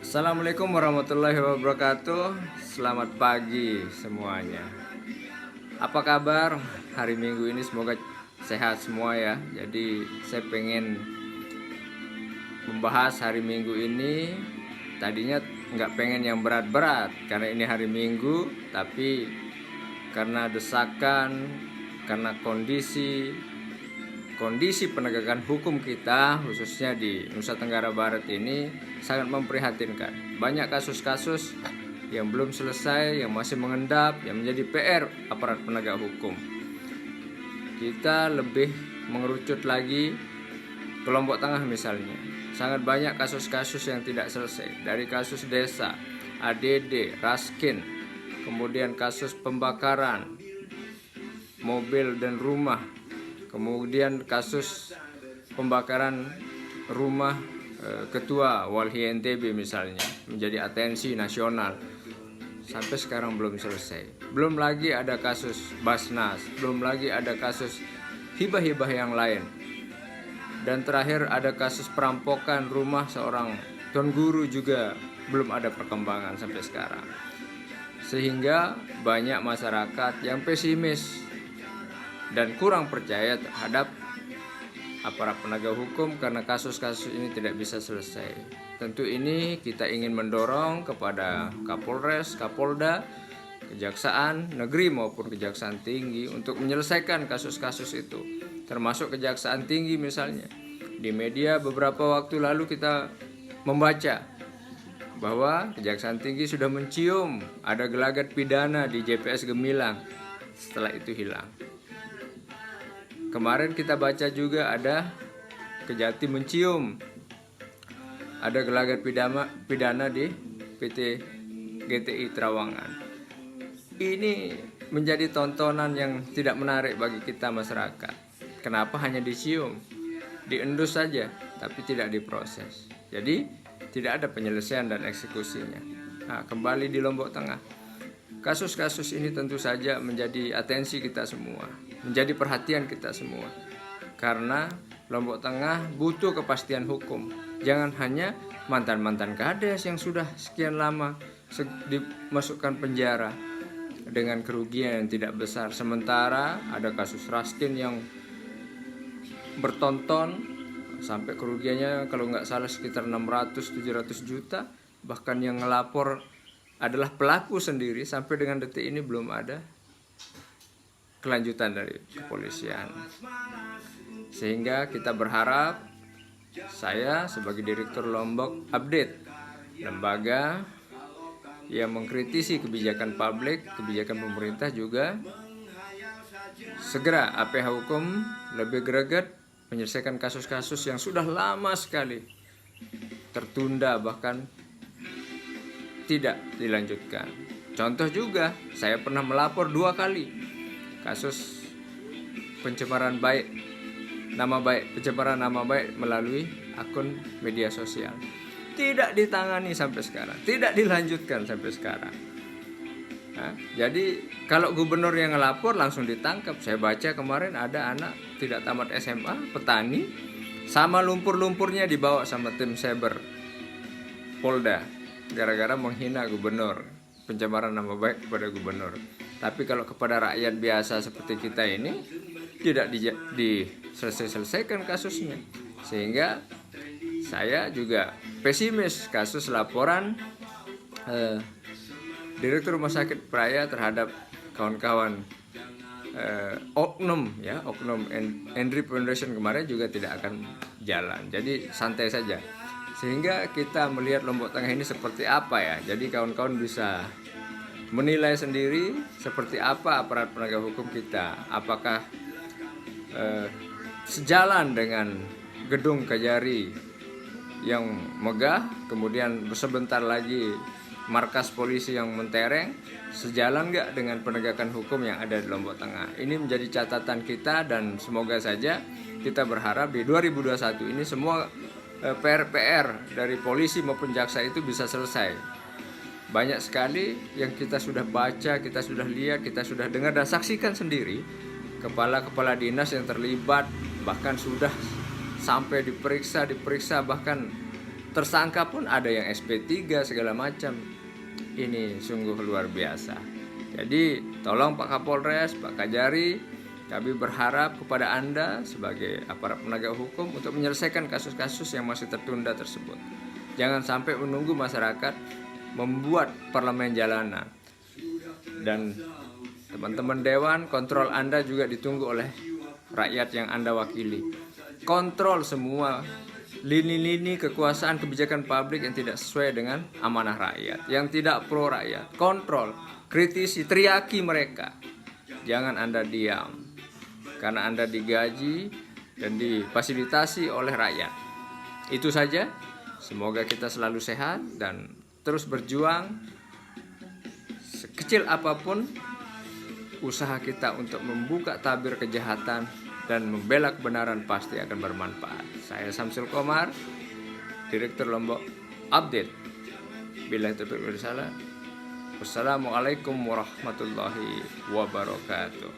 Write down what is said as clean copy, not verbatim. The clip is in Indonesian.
Assalamualaikum warahmatullahi wabarakatuh. Selamat pagi semuanya. Apa kabar hari Minggu ini? Semoga sehat semua ya. Jadi saya pengen membahas hari Minggu ini. Tadinya nggak pengen yang berat-berat karena ini hari Minggu, tapi karena desakan, karena kondisi penegakan hukum kita khususnya di Nusa Tenggara Barat ini sangat memprihatinkan. Banyak kasus-kasus yang belum selesai, yang masih mengendap, yang menjadi PR aparat penegak hukum. Kita lebih mengerucut lagi ke Lombok Tengah misalnya. Sangat banyak kasus-kasus yang tidak selesai. Dari kasus desa, ADD, Raskin, kemudian kasus pembakaran mobil dan rumah, kemudian kasus pembakaran rumah Ketua Walhi NTB misalnya, menjadi atensi nasional. Sampai sekarang belum selesai. Belum lagi ada kasus Basnas, belum lagi ada kasus hibah-hibah yang lain. Dan terakhir ada kasus perampokan rumah seorang tuan guru juga belum ada perkembangan sampai sekarang. Sehingga banyak masyarakat yang pesimis dan kurang percaya terhadap aparat penegak hukum karena kasus-kasus ini tidak bisa selesai. Tentu ini kita ingin mendorong kepada Kapolres, Kapolda, Kejaksaan Negeri maupun Kejaksaan Tinggi untuk menyelesaikan kasus-kasus itu. Termasuk Kejaksaan Tinggi misalnya. Di media beberapa waktu lalu kita membaca bahwa Kejaksaan Tinggi sudah mencium ada gelagat pidana di JPS Gemilang. Setelah itu hilang. Kemarin kita baca juga ada Kejati mencium ada gelagat pidana di PT GTI Trawangan. Ini menjadi tontonan yang tidak menarik bagi kita masyarakat. Kenapa hanya dicium, diendus saja, tapi tidak diproses. Jadi tidak ada penyelesaian dan eksekusinya. Nah, kembali di Lombok Tengah. Kasus-kasus ini tentu saja menjadi atensi kita semua, menjadi perhatian kita semua. Karena Lombok Tengah butuh kepastian hukum. Jangan hanya mantan-mantan kades yang sudah sekian lama dimasukkan penjara dengan kerugian yang tidak besar. Sementara ada kasus Raskin yang bertonton sampai kerugiannya kalau nggak salah sekitar 600-700 juta. Bahkan yang ngelapor adalah pelaku sendiri. Sampai dengan detik ini belum ada kelanjutan dari kepolisian. Sehingga kita berharap, saya sebagai Direktur Lombok Update, lembaga yang mengkritisi kebijakan publik, kebijakan pemerintah juga segera APH Hukum lebih greget menyelesaikan kasus-kasus yang sudah lama sekali tertunda bahkan tidak dilanjutkan. Contoh juga, saya pernah melapor 2 kali kasus pencemaran nama baik melalui akun media sosial. Tidak ditangani sampai sekarang, tidak dilanjutkan sampai sekarang. Nah, jadi kalau gubernur yang ngelapor langsung ditangkap. Saya baca kemarin ada anak tidak tamat SMA, petani, sama lumpur-lumpurnya dibawa sama tim cyber Polda gara-gara menghina gubernur, pencemaran nama baik kepada gubernur. Tapi kalau kepada rakyat biasa seperti kita ini tidak diselesaikan kasusnya. Sehingga saya juga pesimis kasus laporan Direktur Rumah Sakit Praya terhadap kawan-kawan oknum Henry Foundation kemarin juga tidak akan jalan. Jadi santai saja. Sehingga kita melihat Lombok Tengah ini seperti apa ya. Jadi kawan-kawan bisa menilai sendiri seperti apa aparat penegak hukum kita. Apakah sejalan dengan gedung Kajari yang megah, kemudian sebentar lagi markas polisi yang mentereng, sejalan nggak dengan penegakan hukum yang ada di Lombok Tengah. Ini menjadi catatan kita dan semoga saja kita berharap di 2021 ini semua PR dari polisi maupun jaksa itu bisa selesai. Banyak sekali yang kita sudah baca, kita sudah lihat, kita sudah dengar dan saksikan sendiri. Kepala-kepala dinas yang terlibat bahkan sudah sampai diperiksa bahkan tersangka pun ada yang SP3 segala macam. Ini sungguh luar biasa. Jadi tolong Pak Kapolres, Pak Kajari, kami berharap kepada Anda sebagai aparat penegak hukum untuk menyelesaikan kasus-kasus yang masih tertunda tersebut. Jangan sampai menunggu masyarakat membuat parlemen jalanan. Dan teman-teman Dewan, kontrol Anda juga ditunggu oleh rakyat yang Anda wakili. Kontrol semua lini-lini kekuasaan kebijakan publik yang tidak sesuai dengan amanah rakyat, yang tidak pro rakyat. Kontrol, kritisi, teriaki mereka. Jangan Anda diam, karena Anda digaji dan difasilitasi oleh rakyat. Itu saja. Semoga kita selalu sehat dan terus berjuang. Sekecil apapun usaha kita untuk membuka tabir kejahatan dan membela kebenaran pasti akan bermanfaat. Saya Samsul Komar, Direktur Lombok Update. Billahi taufiq wal hidayah. Wassalamualaikum warahmatullahi wabarakatuh.